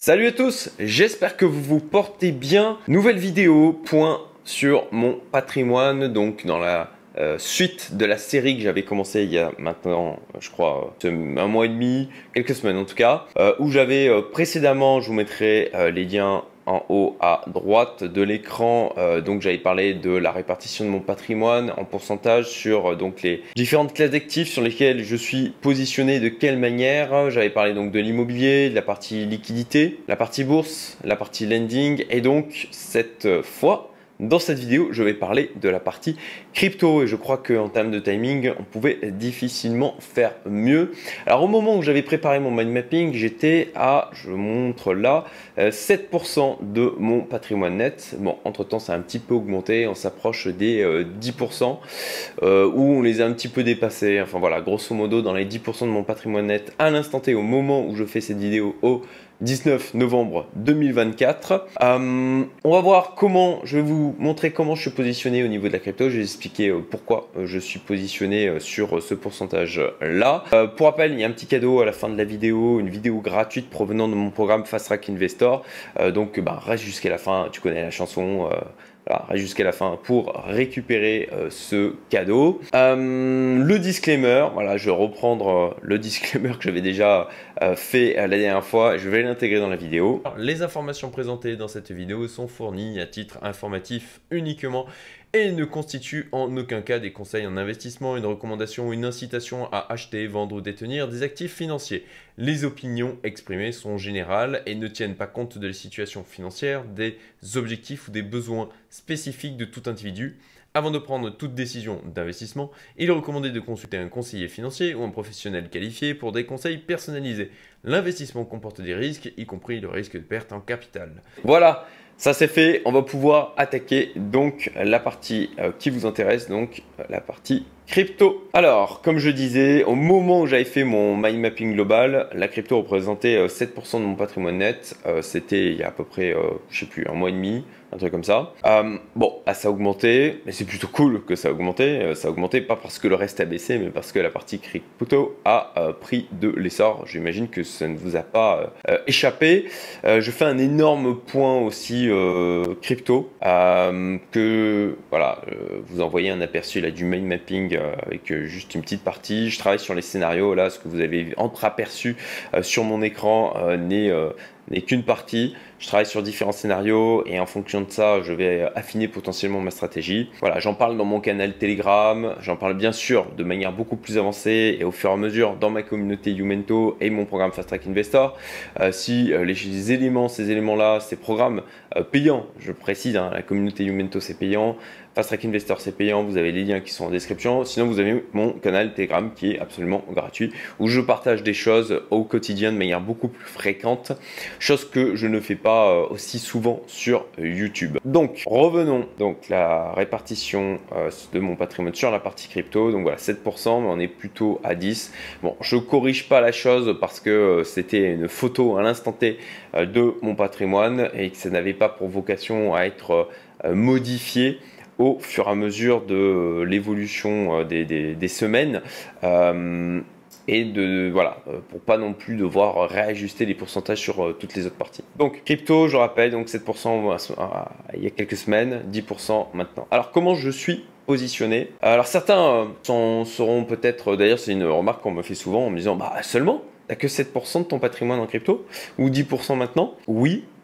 Salut à tous, j'espère que vous vous portez bien. Nouvelle vidéo, point sur mon patrimoine, donc dans la suite de la série que j'avais commencé il y a maintenant, je crois, un mois et demi, quelques semaines en tout cas, où j'avais précédemment, je vous mettrai les liens en haut à droite de l'écran, donc j'avais parlé de la répartition de mon patrimoine en pourcentage sur donc les différentes classes d'actifs sur lesquelles je suis positionné, de quelle manière. J'avais parlé donc de l'immobilier, de la partie liquidité, la partie bourse, la partie lending, et donc cette fois dans cette vidéo, je vais parler de la partie crypto et je crois qu'en termes de timing, on pouvait difficilement faire mieux. Alors au moment où j'avais préparé mon mind mapping, j'étais à, je vous montre là, 7% de mon patrimoine net. Bon, entre-temps, ça a un petit peu augmenté, on s'approche des 10%, où on les a un petit peu dépassés. Enfin voilà, grosso modo, dans les 10% de mon patrimoine net à l'instant T, au moment où je fais cette vidéo, au 19 novembre 2024. On va voir comment, je vais vous montrer comment je suis positionné au niveau de la crypto. Je vais expliquer pourquoi je suis positionné sur ce pourcentage là. Pour rappel, il y a un petit cadeau à la fin de la vidéo, une vidéo gratuite provenant de mon programme Fast Track Investor. Donc reste jusqu'à la fin, tu connais la chanson. Voilà, reste jusqu'à la fin pour récupérer ce cadeau. Le disclaimer, voilà, je vais reprendre le disclaimer que j'avais déjà fait la dernière fois. Je vais l'intégrer dans la vidéo. Les informations présentées dans cette vidéo sont fournies à titre informatif uniquement et ne constituent en aucun cas des conseils en investissement, une recommandation ou une incitation à acheter, vendre ou détenir des actifs financiers. Les opinions exprimées sont générales et ne tiennent pas compte de la situation financière, des objectifs ou des besoins spécifiques de tout individu. Avant de prendre toute décision d'investissement, il est recommandé de consulter un conseiller financier ou un professionnel qualifié pour des conseils personnalisés. L'investissement comporte des risques, y compris le risque de perte en capital. Voilà, ça c'est fait, on va pouvoir attaquer donc la partie qui vous intéresse, donc la partie crypto. Alors, comme je disais, au moment où j'avais fait mon mind mapping global, la crypto représentait 7% de mon patrimoine net. C'était il y a à peu près, je sais plus, un mois et demi, un truc comme ça. Bon, là, ça a augmenté, mais c'est plutôt cool que ça a augmenté. Ça a augmenté pas parce que le reste a baissé, mais parce que la partie crypto a pris de l'essor. J'imagine que ça ne vous a pas échappé. Je fais un énorme point aussi crypto, que voilà, vous envoyez un aperçu là du mind mapping avec juste une petite partie. Je travaille sur les scénarios, là ce que vous avez entreaperçu sur mon écran n'est qu'une partie. Je travaille sur différents scénarios et en fonction de ça, je vais affiner potentiellement ma stratégie. Voilà, j'en parle dans mon canal Telegram, j'en parle bien sûr de manière beaucoup plus avancée et au fur et à mesure dans ma communauté Youmento et mon programme Fast Track Investor. Si ces éléments-là, ces programmes payants, je précise, hein, la communauté Youmento c'est payant, Fast Track Investor c'est payant, vous avez les liens qui sont en description. Sinon vous avez mon canal Telegram qui est absolument gratuit, où je partage des choses au quotidien de manière beaucoup plus fréquente, chose que je ne fais pas aussi souvent sur YouTube. Donc revenons donc la répartition de mon patrimoine sur la partie crypto. Donc voilà, 7%, mais on est plutôt à 10. Bon, je corrige pas la chose parce que c'était une photo à l'instant T de mon patrimoine et que ça n'avait pas pour vocation à être modifié au fur et à mesure de l'évolution des semaines. Et voilà, pour pas non plus devoir réajuster les pourcentages sur toutes les autres parties. Donc crypto, je rappelle, donc 7% il y a quelques semaines, 10% maintenant. Alors comment je suis positionné? Alors certains seront peut-être, d'ailleurs c'est une remarque qu'on me fait souvent en me disant, bah seulement t'as que 7% de ton patrimoine en crypto ou 10% maintenant?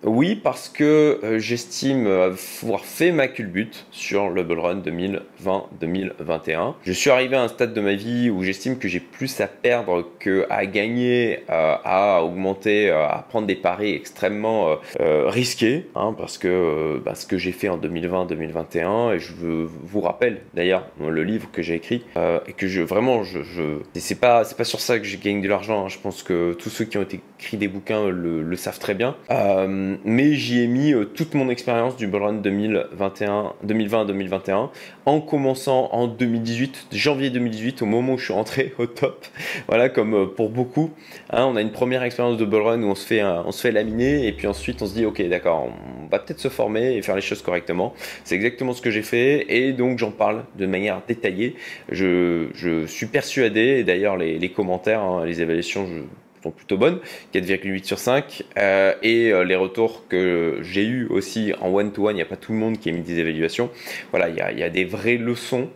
Oui, parce que j'estime avoir fait ma culbute sur le bull run 2020-2021. Je suis arrivé à un stade de ma vie où j'estime que j'ai plus à perdre qu'à gagner, à augmenter, à prendre des paris extrêmement risqués, hein, parce que ce que j'ai fait en 2020-2021, et je vous rappelle d'ailleurs le livre que j'ai écrit, et que c'est pas sur ça que je gagne de l'argent, hein. Je pense que tous ceux qui ont écrit des bouquins le savent très bien. Mais j'y ai mis toute mon expérience du bull run 2020-2021 en commençant en 2018, janvier 2018, au moment où je suis rentré au top. Voilà, comme pour beaucoup, hein, on a une première expérience de bull run où on se fait laminer et puis ensuite on se dit ok d'accord, on va peut-être se former et faire les choses correctement. C'est exactement ce que j'ai fait et donc j'en parle de manière détaillée. Je suis persuadé, et d'ailleurs les commentaires, hein, les évaluations, sont plutôt bonnes, 4,8 sur 5. Et les retours que j'ai eu aussi en one-to-one, il n'y a pas tout le monde qui a mis des évaluations. Voilà, il y a des vraies leçons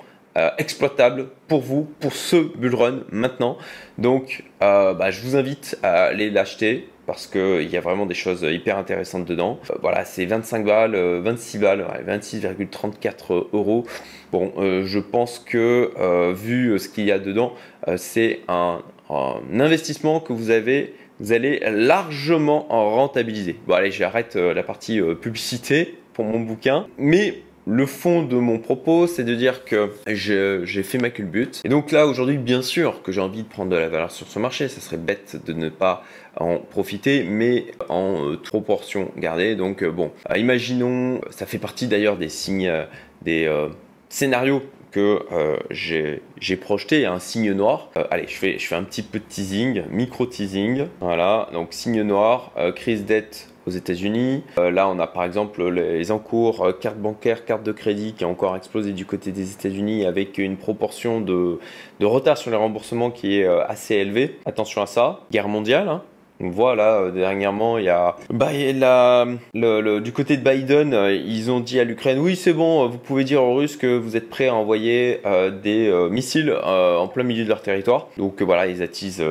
exploitables pour vous, pour ce bull run maintenant. Donc, je vous invite à aller l'acheter parce qu'il y a vraiment des choses hyper intéressantes dedans. Voilà, c'est 25 balles, 26 balles, ouais, 26,34 euros. Bon, je pense que vu ce qu'il y a dedans, c'est un investissement que vous allez largement en rentabiliser. Bon, allez, j'arrête la partie publicité pour mon bouquin, mais le fond de mon propos, c'est de dire que j'ai fait ma culbute. Et donc là, aujourd'hui, bien sûr que j'ai envie de prendre de la valeur sur ce marché. Ça serait bête de ne pas en profiter, mais en proportion gardée. Donc bon, imaginons, ça fait partie d'ailleurs des signes, des scénarios que j'ai projeté, un signe noir. Allez, je fais un petit peu de teasing, micro-teasing. Voilà, donc signe noir, crise dette aux États-Unis. Là, on a par exemple les encours carte bancaire, carte de crédit qui a encore explosé du côté des États-Unis avec une proportion de retard sur les remboursements qui est assez élevée. Attention à ça. Guerre mondiale, hein. On voit là, dernièrement, il y a du côté de Biden, ils ont dit à l'Ukraine, oui c'est bon, vous pouvez dire aux Russes que vous êtes prêts à envoyer des missiles en plein milieu de leur territoire. Donc voilà, ils attisent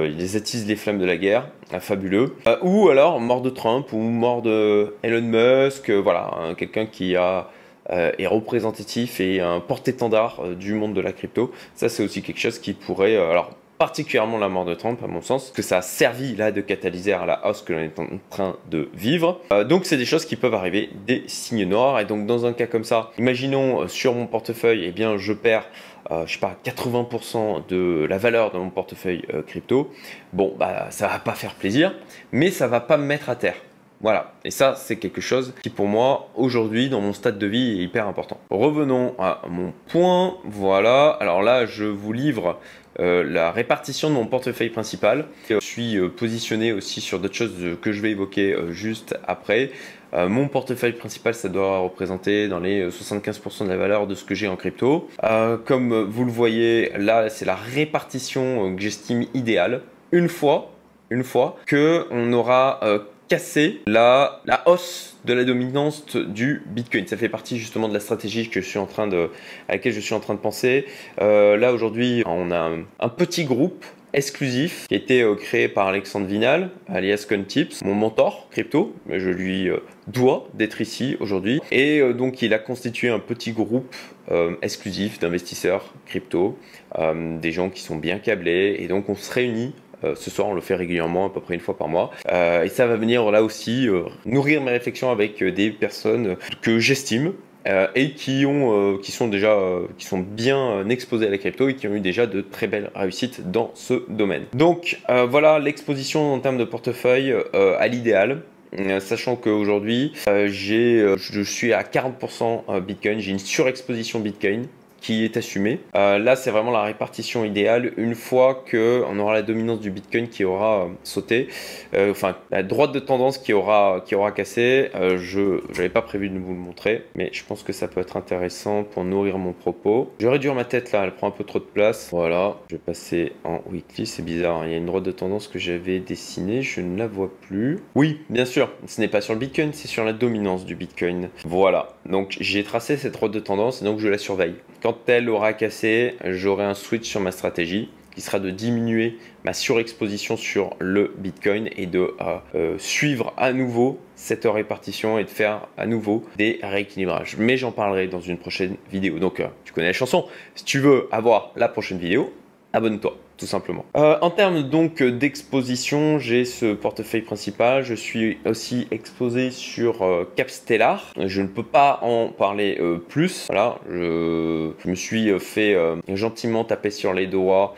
les flammes de la guerre, fabuleux. Ou alors mort de Trump ou mort de Elon Musk, voilà, hein, quelqu'un qui est représentatif et un porte-étendard du monde de la crypto. Ça c'est aussi quelque chose qui pourrait, particulièrement la mort de Trump à mon sens, que ça a servi là de catalyseur à la hausse que l'on est en train de vivre. Donc c'est des choses qui peuvent arriver, des signes noirs. Et donc dans un cas comme ça, imaginons sur mon portefeuille, eh bien je perds je sais pas, 80% de la valeur de mon portefeuille crypto. Bon, ça va pas faire plaisir, mais ça va pas me mettre à terre. Voilà, et ça c'est quelque chose qui pour moi aujourd'hui dans mon stade de vie est hyper important. Revenons à mon point, voilà, alors là je vous livre la répartition de mon portefeuille principal. Je suis positionné aussi sur d'autres choses que je vais évoquer juste après. Mon portefeuille principal, ça doit représenter dans les 75% de la valeur de ce que j'ai en crypto. Comme vous le voyez, là c'est la répartition que j'estime idéale. Une fois que on aura casser la hausse de la dominance du Bitcoin. Ça fait partie justement de la stratégie que à laquelle je suis en train de penser. Là aujourd'hui, on a un petit groupe exclusif qui a été créé par Alexandre Vinal, alias Contips, mon mentor crypto. Je lui dois d'être ici aujourd'hui. Et donc il a constitué un petit groupe exclusif d'investisseurs crypto, des gens qui sont bien câblés. Et donc on se réunit. Ce soir, on le fait régulièrement, à peu près une fois par mois. Et ça va venir là aussi nourrir mes réflexions avec des personnes que j'estime et qui sont bien exposées à la crypto et qui ont eu déjà de très belles réussites dans ce domaine. Donc voilà l'exposition en termes de portefeuille à l'idéal. Sachant qu'aujourd'hui, je suis à 40% Bitcoin, j'ai une surexposition Bitcoin qui est assumé. Là, c'est vraiment la répartition idéale. Une fois qu'on aura la dominance du Bitcoin qui aura sauté, enfin la droite de tendance qui aura cassé, je n'avais pas prévu de vous le montrer, mais je pense que ça peut être intéressant pour nourrir mon propos. Je réduire ma tête là, elle prend un peu trop de place. Voilà, je vais passer en weekly, c'est bizarre, hein. Il y a une droite de tendance que j'avais dessinée, je ne la vois plus. Oui, bien sûr, ce n'est pas sur le Bitcoin, c'est sur la dominance du Bitcoin. Voilà, donc j'ai tracé cette droite de tendance et donc je la surveille. Quand elle aura cassé, j'aurai un switch sur ma stratégie qui sera de diminuer ma surexposition sur le Bitcoin et de suivre à nouveau cette répartition et de faire à nouveau des rééquilibrages. Mais j'en parlerai dans une prochaine vidéo. Donc tu connais la chanson. Si tu veux avoir la prochaine vidéo, abonne-toi. Tout simplement. En termes donc d'exposition, j'ai ce portefeuille principal. Je suis aussi exposé sur Capstellar. Je ne peux pas en parler plus. Voilà, je me suis fait gentiment taper sur les doigts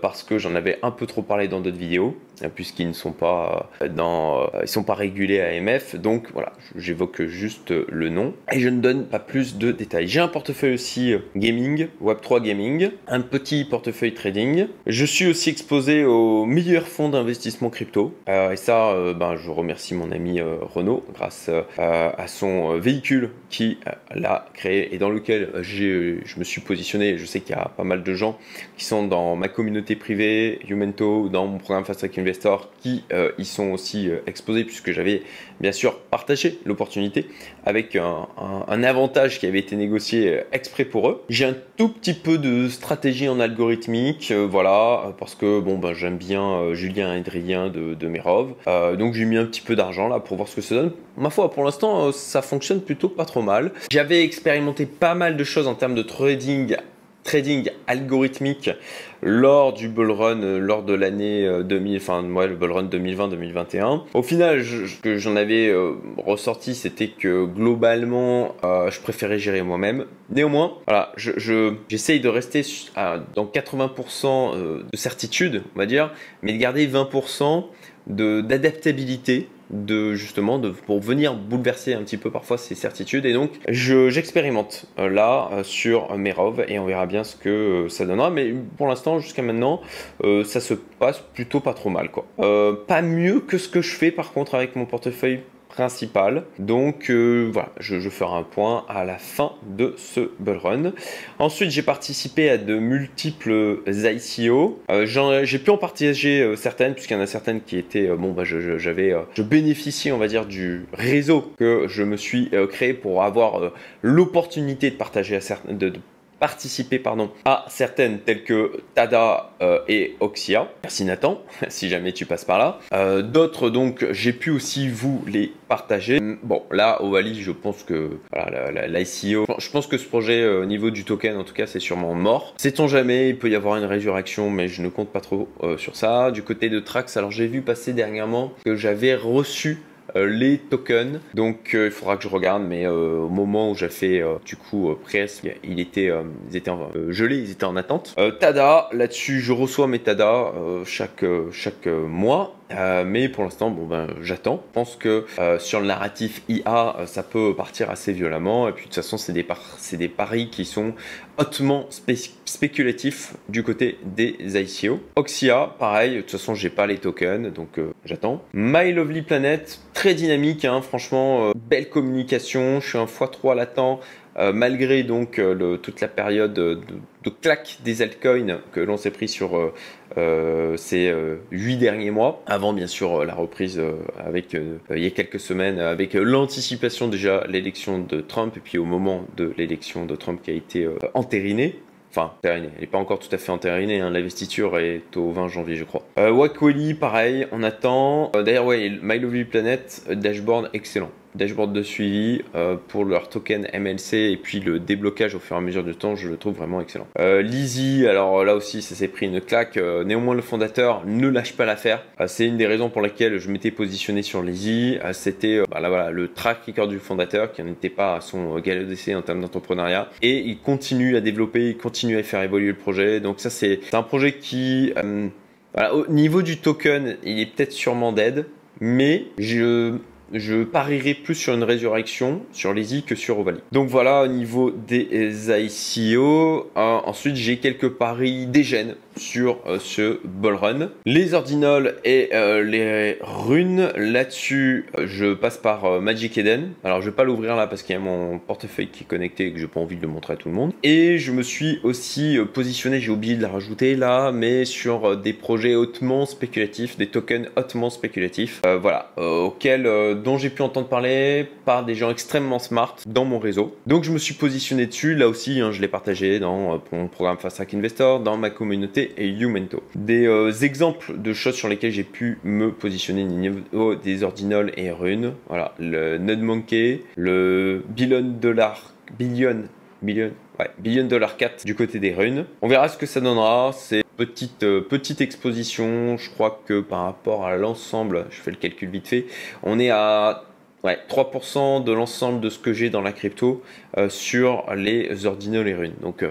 parce que j'en avais un peu trop parlé dans d'autres vidéos, puisqu'ils ne sont pas ils sont pas régulés à AMF. Donc voilà, j'évoque juste le nom et je ne donne pas plus de détails. J'ai un portefeuille aussi gaming, Web3 gaming, un petit portefeuille trading. Je suis aussi exposé aux meilleurs fonds d'investissement crypto. Et ça, je remercie mon ami Renaud grâce à son véhicule qui l'a créé et dans lequel je me suis positionné. Je sais qu'il y a pas mal de gens qui sont dans ma communauté privée, Youmento, dans mon programme Fast Track Investor, qui y sont aussi exposés puisque j'avais bien sûr partagé l'opportunité avec un avantage qui avait été négocié exprès pour eux. J'ai un tout petit peu de stratégie en algorithmique, voilà, parce que j'aime bien Julien et Adrien de Merov. Donc j'ai mis un petit peu d'argent là pour voir ce que ça donne. Ma foi, pour l'instant, ça fonctionne plutôt pas trop mal. J'avais expérimenté pas mal de choses en termes de trading algorithmique lors du bull run, lors de l'année 2000, le bull run 2020-2021. Au final, ce que j'en avais ressorti, c'était que globalement, je préférais gérer moi-même. Néanmoins, voilà, j'essaye de rester dans 80% de certitude, on va dire, mais de garder 20% d'adaptabilité pour venir bouleverser un petit peu parfois ces certitudes. Et donc j'expérimente là sur Merov et on verra bien ce que ça donnera, mais pour l'instant jusqu'à maintenant ça se passe plutôt pas trop mal quoi. Pas mieux que ce que je fais par contre avec mon portefeuille principal. Donc voilà, je ferai un point à la fin de ce bull run. Ensuite, j'ai participé à de multiples ICO. J'ai pu en partager certaines, puisqu'il y en a certaines qui étaient, je bénéficie, on va dire, du réseau que je me suis créé pour avoir l'opportunité de partager de participer à certaines telles que Tada et Oxia. Merci Nathan, si jamais tu passes par là. D'autres donc j'ai pu aussi vous les partager. Bon là Ovaly je pense que voilà, l'ICO, je pense que ce projet au niveau du token en tout cas c'est sûrement mort. Sait-on jamais, il peut y avoir une résurrection mais je ne compte pas trop sur ça. Du côté de Trax, alors j'ai vu passer dernièrement que j'avais reçu les tokens, donc il faudra que je regarde, mais au moment où j'ai fait du coup presse, ils étaient gelés, ils étaient en attente. Tada, là-dessus je reçois mes Tada chaque mois. Mais pour l'instant, j'attends. Je pense que sur le narratif IA, ça peut partir assez violemment. Et puis de toute façon, c'est des paris qui sont hautement spéculatifs du côté des ICO. Oxia, pareil. De toute façon, j'ai pas les tokens, donc j'attends. My Lovely Planet, très dynamique, hein, franchement, belle communication. Je suis un x3 latent. Malgré donc toute la période de claque des altcoins que l'on s'est pris sur ces 8 derniers mois, avant bien sûr la reprise avec il y a quelques semaines, avec l'anticipation déjà l'élection de Trump, et puis au moment de l'élection de Trump qui a été entérinée. Enfin, entérinée, elle n'est pas encore tout à fait entérinée, hein, l'investiture est au 20 janvier je crois. Wakweli, pareil, on attend. D'ailleurs, ouais, My Lovely Planet, dashboard excellent. Dashboard de suivi pour leur token MLC et puis le déblocage au fur et à mesure du temps, je le trouve vraiment excellent. Lizzy, alors là aussi ça s'est pris une claque. Néanmoins le fondateur ne lâche pas l'affaire. C'est une des raisons pour lesquelles je m'étais positionné sur Lizzy. C'était le track record du fondateur qui n'était pas à son galop d'essai en termes d'entrepreneuriat, et il continue à développer, il continue à faire évoluer le projet. Donc ça c'est un projet qui au niveau du token il est peut-être sûrement dead, mais je parierais plus sur une résurrection sur Lizzy que sur Ovaly. Donc voilà au niveau des ICO. Ensuite j'ai quelques paris dégènes sur ce bull run. Les ordinals et les runes, là-dessus je passe par Magic Eden. Alors je vais pas l'ouvrir là parce qu'il y a mon portefeuille qui est connecté et que j'ai pas envie de le montrer à tout le monde. Et je me suis aussi positionné, j'ai oublié de la rajouter là, mais sur des projets hautement spéculatifs, des tokens hautement spéculatifs, dont j'ai pu entendre parler par des gens extrêmement smart dans mon réseau. Donc je me suis positionné dessus, là aussi je l'ai partagé dans mon programme Fast Track Investor, dans ma communauté et Youmento. Des exemples de choses sur lesquelles j'ai pu me positionner au niveau des ordinals et runes. Voilà, le Node Monkey, le Billion Dollar 4 du côté des runes. On verra ce que ça donnera. C'est petite exposition. Je crois que par rapport à l'ensemble, je fais le calcul vite fait, on est à 3% de l'ensemble de ce que j'ai dans la crypto sur les ordinals et runes. Donc,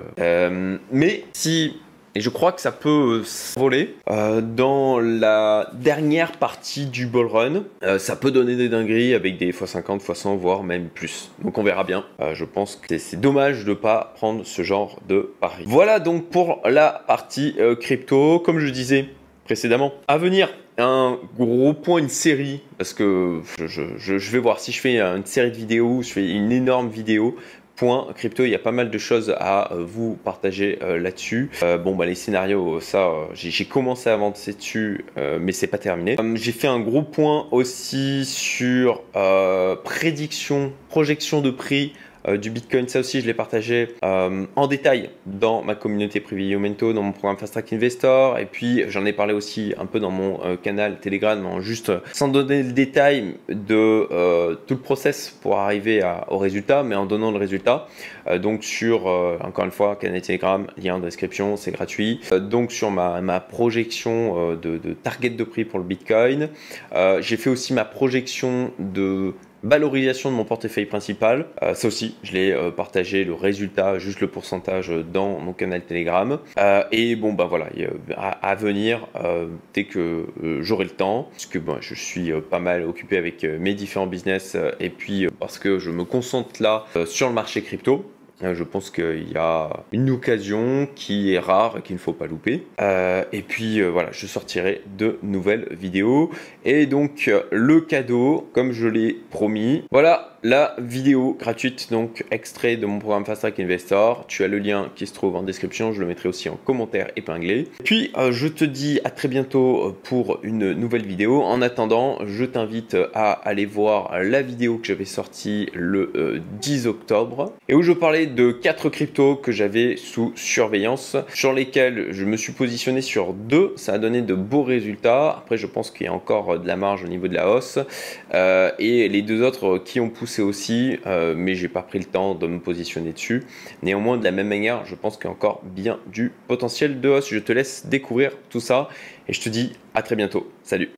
mais si Et je crois que ça peut s'envoler dans la dernière partie du bull run. Ça peut donner des dingueries avec des x50, x100, voire même plus. Donc on verra bien. Je pense que c'est dommage de ne pas prendre ce genre de pari. Voilà donc pour la partie crypto. Comme je disais précédemment, à venir un gros point, une série, parce que je vais voir si je fais une série de vidéos ou je fais une énorme vidéo. Point crypto, il y a pas mal de choses à vous partager là-dessus. Bon, bah les scénarios, ça, j'ai commencé à avancer dessus, mais c'est pas terminé. J'ai fait un gros point aussi sur prédiction, projection de prix du Bitcoin. Ça aussi, je l'ai partagé en détail dans ma communauté privée Youmento, dans mon programme Fast Track Investor. Et puis, j'en ai parlé aussi un peu dans mon canal Telegram, juste sans donner le détail de tout le process pour arriver au résultat, mais en donnant le résultat. Donc, sur, encore une fois, canal Telegram, lien en description, c'est gratuit. Donc, sur ma projection de target de prix pour le Bitcoin. J'ai fait aussi ma projection de valorisation de mon portefeuille principal. Ça aussi, je l'ai partagé, le résultat, juste le pourcentage dans mon canal Telegram. Et bon, bah voilà, à venir, dès que j'aurai le temps, parce que bon, je suis pas mal occupé avec mes différents business et puis parce que je me concentre là sur le marché crypto. Je pense qu'il y a une occasion qui est rare et qu'il ne faut pas louper. Et puis voilà, je sortirai de nouvelles vidéos. Et donc le cadeau, comme je l'ai promis, voilà la vidéo gratuite, donc extrait de mon programme Fast Track Investor. Tu as le lien qui se trouve en description, je le mettrai aussi en commentaire épinglé. Puis je te dis à très bientôt pour une nouvelle vidéo. En attendant, je t'invite à aller voir la vidéo que j'avais sortie le 10 octobre et où je parlais de 4 cryptos que j'avais sous surveillance, sur lesquels je me suis positionné sur 2. Ça a donné de beaux résultats. Après, je pense qu'il y a encore de la marge au niveau de la hausse. Et les 2 autres qui ont poussé aussi, mais j'ai pas pris le temps de me positionner dessus. Néanmoins, de la même manière, je pense qu'il y a encore bien du potentiel de hausse. Je te laisse découvrir tout ça et je te dis à très bientôt. Salut!